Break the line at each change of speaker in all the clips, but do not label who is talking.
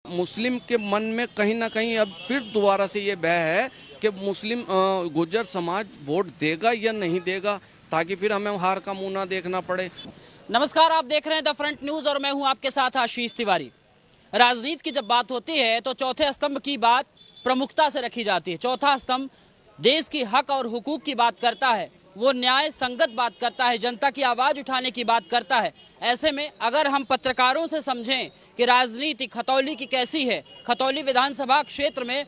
मुस्लिम के मन में कहीं ना कहीं अब फिर दोबारा से ये भय है कि मुस्लिम गुर्जर समाज वोट देगा या नहीं देगा, ताकि फिर हमें हार का मुंह ना देखना पड़े।
नमस्कार, आप देख रहे हैं द फ्रंट न्यूज और मैं हूं आपके साथ आशीष तिवारी। राजनीति की जब बात होती है तो चौथे स्तंभ की बात प्रमुखता से रखी जाती है। चौथा स्तंभ देश की हक और हुकूक की बात करता है, वो न्याय संगत बात करता है, जनता की आवाज उठाने की बात करता है। ऐसे में अगर हम पत्रकारों से समझें कि राजनीति खतौली की कैसी है, खतौली विधानसभा क्षेत्र में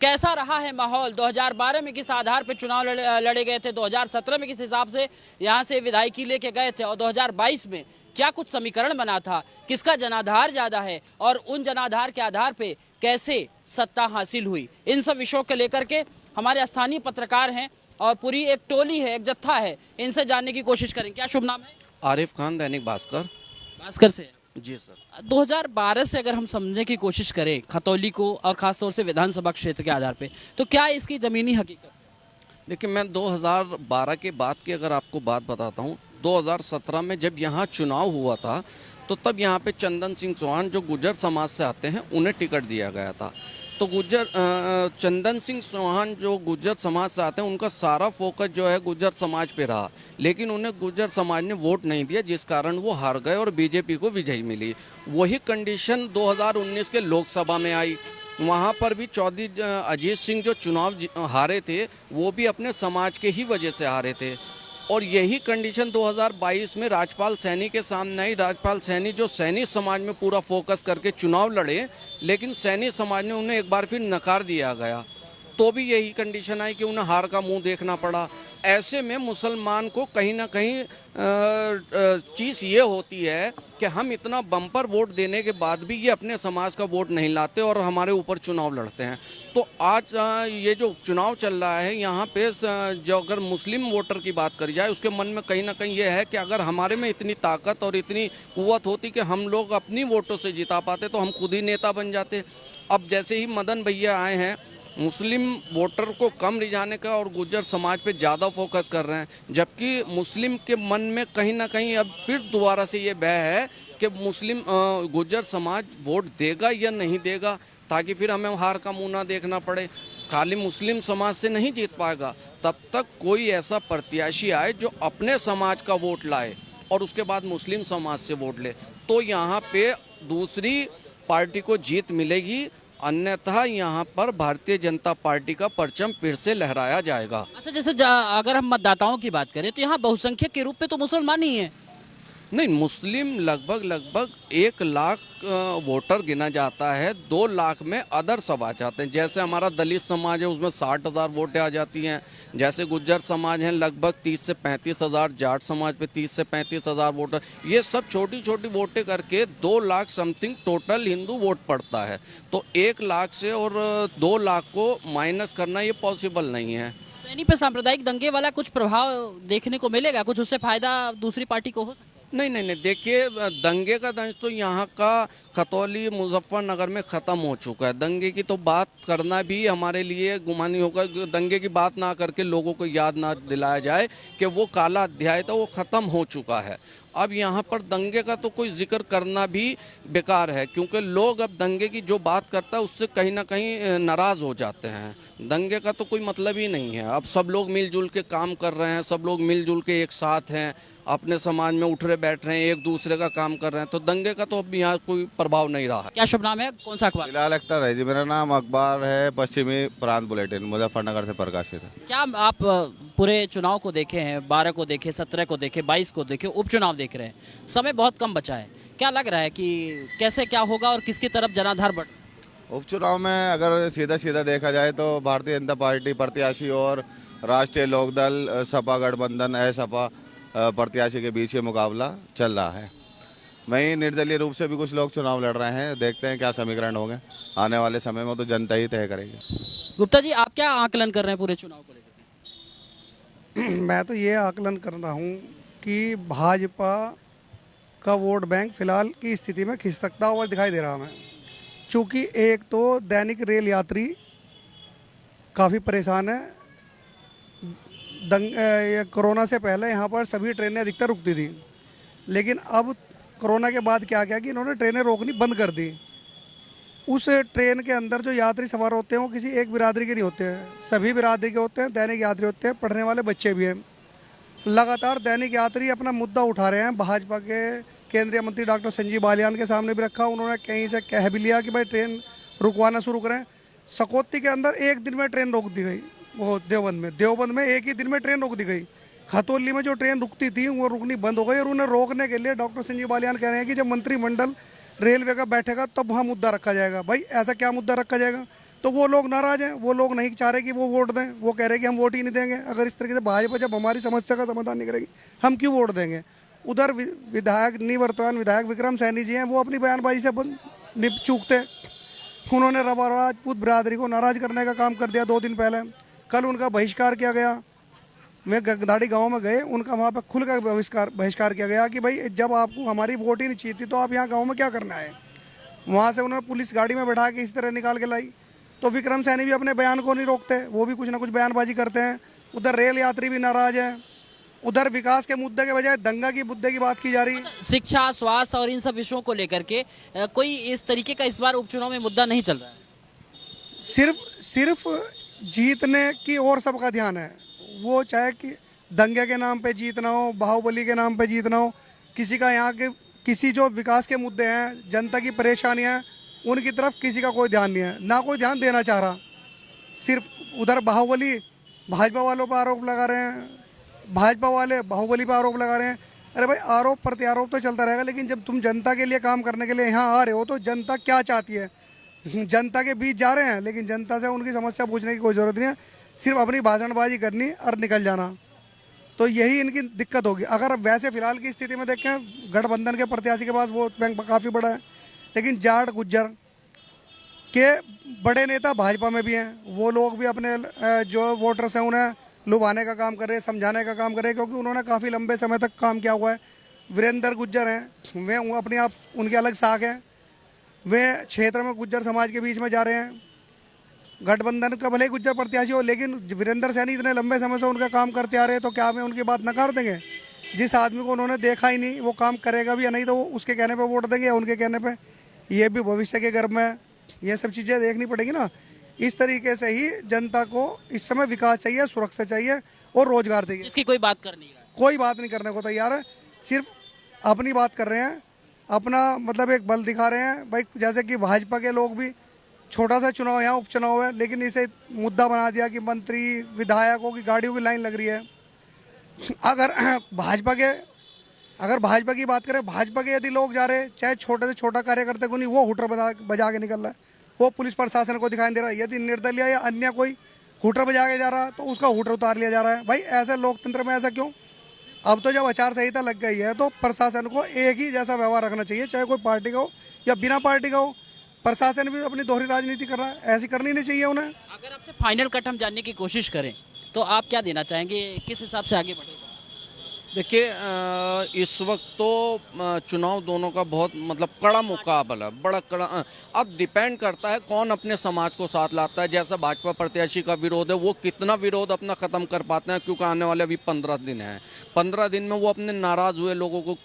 कैसा रहा है माहौल, 2012 में किस आधार पर चुनाव लड़े गए थे, 2017 में किस हिसाब से यहाँ से विधायकी लेके गए थे और 2022 में क्या कुछ समीकरण बना था, किसका जनाधार ज्यादा है और उन जनाधार के आधार पे कैसे सत्ता हासिल हुई, इन सब विषयों को लेकर के हमारे स्थानीय पत्रकार हैं और पूरी एक टोली है, एक जत्था है, इनसे जानने की कोशिश करें। क्या शुभ नाम है?
आरिफ खान, दैनिक भास्कर।
भास्कर से।
जी सर।
2012 से अगर हम समझने की कोशिश करें खतौली को और खासतौर से विधानसभा क्षेत्र के आधार पे, तो क्या इसकी जमीनी हकीकत?
देखिए, मैं 2012 के बाद की अगर आपको बात बताता हूँ, 2017 में जब यहाँ चुनाव हुआ था तो तब यहाँ पे चंदन सिंह चौहान जो गुर्जर समाज से आते हैं उन्हें टिकट दिया गया था। तो चंदन सिंह चौहान जो गुर्जर समाज से आते हैं उनका सारा फोकस जो है गुर्जर समाज पे रहा, लेकिन उन्हें गुर्जर समाज ने वोट नहीं दिया, जिस कारण वो हार गए और बीजेपी को विजयी मिली। वही कंडीशन 2019 के लोकसभा में आई। वहाँ पर भी चौधरी अजीत सिंह जो चुनाव हारे थे वो भी अपने समाज के ही वजह से हारे थे। और यही कंडीशन 2022 में राजपाल सैनी के सामने आई। राजपाल सैनी जो सैनी समाज में पूरा फोकस करके चुनाव लड़े, लेकिन सैनी समाज ने उन्हें एक बार फिर नकार दिया गया, तो भी यही कंडीशन आई कि उन्हें हार का मुंह देखना पड़ा। ऐसे में मुसलमान को कहीं ना कहीं चीज़ ये होती है कि हम इतना बम्पर वोट देने के बाद भी ये अपने समाज का वोट नहीं लाते और हमारे ऊपर चुनाव लड़ते हैं। तो आज ये जो चुनाव चल रहा है यहाँ पे जो अगर मुस्लिम वोटर की बात करी जाए, उसके मन में कहीं ना कहीं ये है कि अगर हमारे में इतनी ताकत और इतनी कुव्वत होती कि हम लोग अपनी वोटों से जिता पाते तो हम खुद ही नेता बन जाते। अब जैसे ही मदन भैया आए हैं, मुस्लिम वोटर को कम रिझाने का और गुर्जर समाज पे ज़्यादा फोकस कर रहे हैं, जबकि मुस्लिम के मन में कहीं ना कहीं अब फिर दोबारा से ये भय है कि मुस्लिम गुर्जर समाज वोट देगा या नहीं देगा, ताकि फिर हमें हार का मुंह ना देखना पड़े। खाली मुस्लिम समाज से नहीं जीत पाएगा, तब तक कोई ऐसा प्रत्याशी आए जो अपने समाज का वोट लाए और उसके बाद मुस्लिम समाज से वोट ले, तो यहाँ पे दूसरी पार्टी को जीत मिलेगी। अन्यथा यहाँ पर भारतीय जनता पार्टी का परचम फिर से लहराया जाएगा।
अच्छा, जैसे अगर हम मतदाताओं की बात करें तो यहाँ बहुसंख्यक के रूप में तो मुसलमान ही हैं।
नहीं, मुस्लिम लगभग 1 लाख वोटर गिना जाता है, 2 लाख में अदर सब आ जाते हैं। जैसे हमारा दलित समाज है उसमें 60,000 वोटें आ जाती हैं, जैसे गुर्जर समाज हैं लगभग 30 से 35,000, जाट समाज पे 30 से 35,000 वोटर, ये सब छोटी छोटी वोटें करके 2 lakh something total Hindu vote पड़ता है। तो 1 लाख से और 2 लाख को माइनस करना ये पॉसिबल नहीं है।
सैनी पे सांप्रदायिक दंगे वाला कुछ प्रभाव देखने को मिलेगा, कुछ उससे फायदा दूसरी पार्टी को हो सकता है?
नहीं, देखिए, दंगे का दंश तो यहाँ का खतौली मुजफ्फरनगर में ख़त्म हो चुका है। दंगे की तो बात करना भी हमारे लिए गुमानी होगा। दंगे की बात ना करके लोगों को याद ना दिलाया जाए कि वो काला अध्याय था, वो ख़त्म हो चुका है। अब यहाँ पर दंगे का तो कोई जिक्र करना भी बेकार है, क्योंकि लोग अब दंगे की जो बात करता है उससे कहीं ना कहीं नाराज़ हो जाते हैं। दंगे का तो कोई मतलब ही नहीं है। अब सब लोग मिलजुल के काम कर रहे हैं, सब लोग मिलजुल के एक साथ हैं, अपने समाज में उठ रहे बैठ रहे हैं, एक दूसरे का काम कर रहे हैं, तो दंगे का तो अब यहाँ कोई प्रभाव नहीं रहा है।
क्या शुभ नाम है, कौन सा अखबार?
बिलाल अख्तर है जी मेरा नाम। अखबार है पश्चिमी प्रांत बुलेटिन, मुजफ्फरनगर से प्रकाशित है।
क्या आप पूरे चुनाव को देखे हैं, 12 को देखे, 17 को देखे, 22 को देखे, उपचुनाव देख रहे हैं, समय बहुत कम बचा है, क्या लग रहा है कि कैसे क्या होगा और किसकी तरफ जनाधार बढ़?
उपचुनाव में अगर सीधा सीधा देखा जाए तो भारतीय जनता पार्टी प्रत्याशी और राष्ट्रीय लोकदल सपा गठबंधन सपा प्रत्याशी के बीच ये मुकाबला चल रहा है। वहीं निर्दलीय रूप से भी कुछ लोग चुनाव लड़ रहे हैं। देखते हैं क्या समीकरण होंगे आने वाले समय में, तो जनता ही तय करेगी।
गुप्ता जी, आप क्या आकलन कर रहे हैं पूरे चुनाव को लेकर?
मैं तो ये आकलन कर रहा हूँ कि भाजपा का वोट बैंक फिलहाल की स्थिति में खिसकता हुआ दिखाई दे रहा हमें। चूँकि एक तो दैनिक रेल यात्री काफ़ी परेशान है। कोरोना से पहले यहाँ पर सभी ट्रेनें अधिकतर रुकती थी, लेकिन अब कोरोना के बाद क्या किया कि इन्होंने ट्रेनें रोकनी बंद कर दी। उस ट्रेन के अंदर जो यात्री सवार होते हैं वो किसी एक बिरादरी के नहीं होते हैं, सभी बिरादरी के होते हैं, दैनिक यात्री होते हैं, पढ़ने वाले बच्चे भी हैं। लगातार दैनिक यात्री अपना मुद्दा उठा रहे हैं। भाजपा के केंद्रीय मंत्री डॉक्टर संजीव बालियान के सामने भी रखा, उन्होंने कहीं से कह भी लिया कि भाई ट्रेन रुकवाना शुरू करें। सकौती के अंदर एक दिन में ट्रेन रोक दी गई, वो देवबंद में एक ही दिन में ट्रेन रोक दी गई। खतौली में जो ट्रेन रुकती थी वो रुकनी बंद हो गई, और उन्हें रोकने के लिए डॉक्टर संजीव बालियान कह रहे हैं कि जब मंत्रिमंडल रेलवे का बैठेगा तब वहाँ मुद्दा रखा जाएगा। भाई ऐसा क्या मुद्दा रखा जाएगा? तो वो लोग नाराज हैं, वो लोग नहीं चाह रहे कि वो वोट दें, वो कह रहे हैं कि हम वोट ही नहीं देंगे। अगर इस तरीके से भाजपा जब हमारी समस्या का समाधान नहीं करेगी हम क्यों वोट देंगे? उधर विधायक निवर्तमान विधायक विक्रम सैनी जी हैं, वो अपनी बयानबाजी से चूकते। उन्होंने रवा राजपूत बिरादरी को नाराज करने का काम कर दिया 2 दिन पहले। कल उनका बहिष्कार किया गया। मैं गगदाड़ी गांव में गए, उनका वहाँ पर खुल कर बहिष्कार किया गया कि भाई जब आपको हमारी वोट ही नहीं चाहिए तो आप यहाँ गांव में क्या करना है। वहाँ से उन्होंने पुलिस गाड़ी में बैठा के इस तरह निकाल के लाई। तो विक्रम सैनी भी अपने बयान को नहीं रोकते, वो भी कुछ ना कुछ बयानबाजी करते हैं। उधर रेल यात्री भी नाराज है, उधर विकास के मुद्दे के बजाय दंगा की मुद्दे की बात की जा रही है।
शिक्षा, स्वास्थ्य और इन सब विषयों को लेकर के कोई इस तरीके का इस बार उपचुनाव में मुद्दा नहीं चल रहा है।
सिर्फ जीतने की ओर सबका ध्यान है। वो चाहे कि दंगे के नाम पे जीतना हो, बाहुबली के नाम पे जीतना हो, किसी का यहाँ के किसी जो विकास के मुद्दे हैं, जनता की परेशानियाँ हैं, उनकी तरफ किसी का कोई ध्यान नहीं है, ना कोई ध्यान देना चाह रहा। सिर्फ उधर बाहुबली भाजपा वालों पर आरोप लगा रहे हैं, भाजपा वाले बाहुबली पर आरोप लगा रहे हैं। अरे भाई आरोप प्रत्यारोप तो चलता रहेगा, लेकिन जब तुम जनता के लिए काम करने के लिए यहाँ आ रहे हो तो जनता क्या चाहती है? जनता के बीच जा रहे हैं, लेकिन जनता से उनकी समस्या पूछने की कोई ज़रूरत नहीं है, सिर्फ अपनी भाषणबाजी करनी और निकल जाना। तो यही इनकी दिक्कत होगी। अगर अब वैसे फिलहाल की स्थिति में देखें, गठबंधन के प्रत्याशी के पास वोट बैंक काफ़ी बड़ा है, लेकिन जाट गुज्जर के बड़े नेता भाजपा में भी हैं। वो लोग भी अपने जो वोटर्स हैं उन्हें लुभाने का काम कर रहे हैं, समझाने का काम कर रहे हैं, क्योंकि उन्होंने काफ़ी लंबे समय तक काम किया हुआ है। वीरेंद्र गुज्जर हैं, वे अपने आप उनकी अलग साख है, वे क्षेत्र में गुज्जर समाज के बीच में जा रहे हैं। गठबंधन का भले ही गुज्जर प्रत्याशी हो, लेकिन वीरेंद्र सैनी इतने लंबे समय से उनका काम करते आ रहे हैं, तो क्या हमें उनकी बात नकार देंगे? जिस आदमी को उन्होंने देखा ही नहीं, वो काम करेगा भी या नहीं, तो वो उसके कहने पे वोट देंगे या उनके कहने पे? ये भी भविष्य के गर्भ में ये सब चीज़ें देखनी पड़ेगी ना। इस तरीके से ही जनता को इस समय विकास चाहिए, सुरक्षा चाहिए और रोजगार चाहिए।
इसकी कोई बात कर नहीं रहा,
कोई बात नहीं करने को तैयार है, सिर्फ अपनी बात कर रहे हैं, अपना मतलब एक बल दिखा रहे हैं। भाई जैसे कि भाजपा के लोग भी, छोटा सा चुनाव यहाँ उपचुनाव है, लेकिन इसे मुद्दा बना दिया कि मंत्री विधायकों की गाड़ियों की लाइन लग रही है। अगर भाजपा की बात करें, भाजपा के यदि लोग जा रहे हैं, चाहे छोटे से छोटा कार्यकर्ता को नहीं, वो हुटर बजा के निकल रहा है, वो पुलिस प्रशासन को दिखाई दे रहा है। यदि निर्दलीय या अन्य कोई हुटर बजा के जा रहा है तो उसका हुटर उतार लिया जा रहा है। भाई ऐसे लोकतंत्र में ऐसा क्यों? अब तो जब आचार संहिता लग गई है तो प्रशासन को एक ही जैसा व्यवहार रखना चाहिए, चाहे कोई पार्टी का हो या बिना पार्टी का हो। प्रशासन भी अपनी दोहरी राजनीति कर रहा है, ऐसी करनी नहीं चाहिए उन्हें।
अगर आपसे फाइनल कट हम जानने की कोशिश करें तो आप क्या देना चाहेंगे, किस हिसाब से आगे बढ़ेगा?
देखिए इस वक्त तो चुनाव दोनों का बहुत मतलब कड़ा मुकाबला, बड़ा कड़ा। अब डिपेंड करता है कौन अपने समाज को साथ लाता है। जैसा भाजपा प्रत्याशी का विरोध है, वो कितना विरोध अपना ख़त्म कर पाते हैं, क्योंकि आने वाले अभी 15 दिन हैं। 15 दिन में वो अपने नाराज़ हुए लोगों को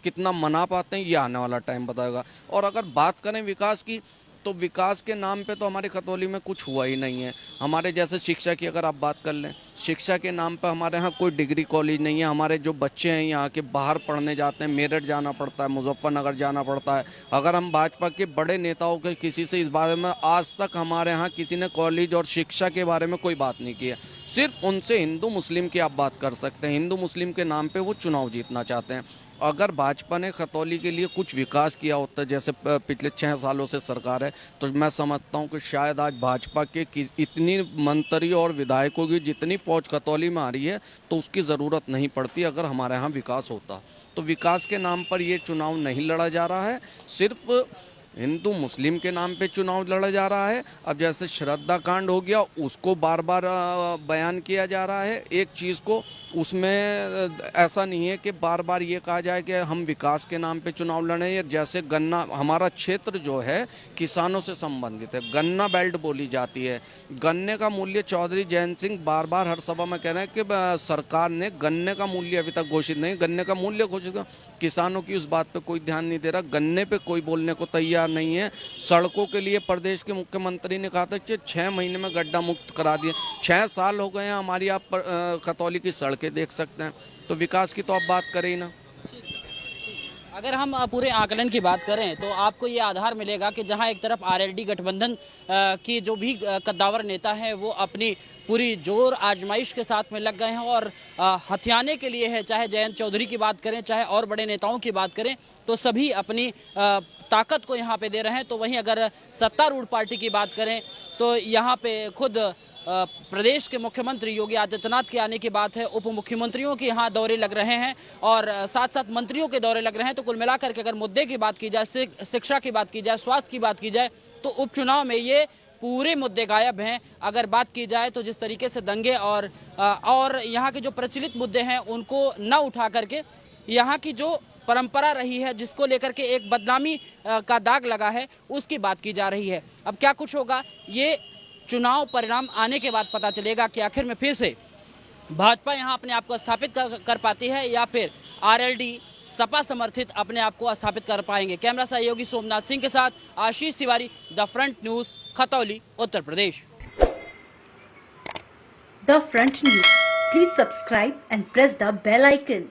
कितना मना पाते हैं, ये आने वाला टाइम बताएगा। और अगर बात करें विकास की, तो विकास के नाम पे तो हमारे खतौली में कुछ हुआ ही नहीं है। हमारे जैसे शिक्षा की अगर आप बात कर लें, शिक्षा के नाम पे हमारे यहाँ कोई डिग्री कॉलेज नहीं है। हमारे जो बच्चे हैं यहाँ के बाहर पढ़ने जाते हैं, मेरठ जाना पड़ता है, मुजफ्फरनगर जाना पड़ता है। अगर हम भाजपा के बड़े नेताओं के किसी से इस बारे में, आज तक हमारे यहाँ किसी ने कॉलेज और शिक्षा के बारे में कोई बात नहीं की है। सिर्फ उनसे हिंदू मुस्लिम की आप बात कर सकते हैं। हिंदू मुस्लिम के नाम पर वो चुनाव जीतना चाहते हैं। अगर भाजपा ने खतौली के लिए कुछ विकास किया होता, जैसे पिछले 6 सालों से सरकार है, तो मैं समझता हूं कि शायद आज भाजपा के इतनी मंत्री और विधायकों की जितनी फौज खतौली में आ रही है, तो उसकी ज़रूरत नहीं पड़ती अगर हमारे यहाँ विकास होता। तो विकास के नाम पर ये चुनाव नहीं लड़ा जा रहा है, सिर्फ हिंदू मुस्लिम के नाम पे चुनाव लड़ा जा रहा है। अब जैसे श्रद्धा कांड हो गया, उसको बार बार बयान किया जा रहा है एक चीज़ को, उसमें ऐसा नहीं है कि बार बार ये कहा जाए कि हम विकास के नाम पे चुनाव लड़े। या जैसे गन्ना, हमारा क्षेत्र जो है किसानों से संबंधित है, गन्ना बेल्ट बोली जाती है। गन्ने का मूल्य चौधरी जयंत सिंह बार बार हर सभा में कह रहे हैं कि सरकार ने गन्ने का मूल्य अभी तक घोषित नहीं, गन्ने का मूल्य घोषित। किसानों की उस बात पे कोई ध्यान नहीं दे रहा, गन्ने पे कोई बोलने को तैयार नहीं है। सड़कों के लिए प्रदेश के मुख्यमंत्री ने कहा था कि 6 महीने में गड्ढा मुक्त करा दिए। 6 साल हो गए हैं हमारी, आप खतौली की सड़कें देख सकते हैं। तो विकास की तो आप बात करें ही ना।
अगर हम पूरे आकलन की बात करें तो आपको ये आधार मिलेगा कि जहां एक तरफ आरएलडी गठबंधन की जो भी कद्दावर नेता हैं वो अपनी पूरी जोर आजमाइश के साथ में लग गए हैं और हथियाने के लिए है, चाहे जयंत चौधरी की बात करें चाहे और बड़े नेताओं की बात करें, तो सभी अपनी ताकत को यहाँ पे दे रहे हैं। तो वहीं अगर सत्तारूढ़ पार्टी की बात करें तो यहाँ पे खुद प्रदेश के मुख्यमंत्री योगी आदित्यनाथ के आने की बात है, उप मुख्यमंत्रियों के यहाँ दौरे लग रहे हैं और साथ साथ मंत्रियों के दौरे लग रहे हैं। तो कुल मिलाकर के अगर मुद्दे की बात की जाए, शिक्षा की बात की जाए, स्वास्थ्य की बात की जाए, तो उपचुनाव में ये पूरे मुद्दे गायब हैं। अगर बात की जाए तो जिस तरीके से दंगे और यहाँ के जो प्रचलित मुद्दे हैं उनको न उठा करके यहाँ की जो परंपरा रही है जिसको लेकर के एक बदनामी का दाग लगा है उसकी बात की जा रही है। अब क्या कुछ होगा ये चुनाव परिणाम आने के बाद पता चलेगा कि आखिर में फिर से भाजपा यहां अपने आप को स्थापित कर पाती है या फिर आरएलडी सपा समर्थित अपने आप को स्थापित कर पाएंगे। कैमरा सहयोगी सोमनाथ सिंह के साथ Ashish Tiwari, the front news, Khatauli, Uttar Pradesh.
The front news, please subscribe and press the bell icon.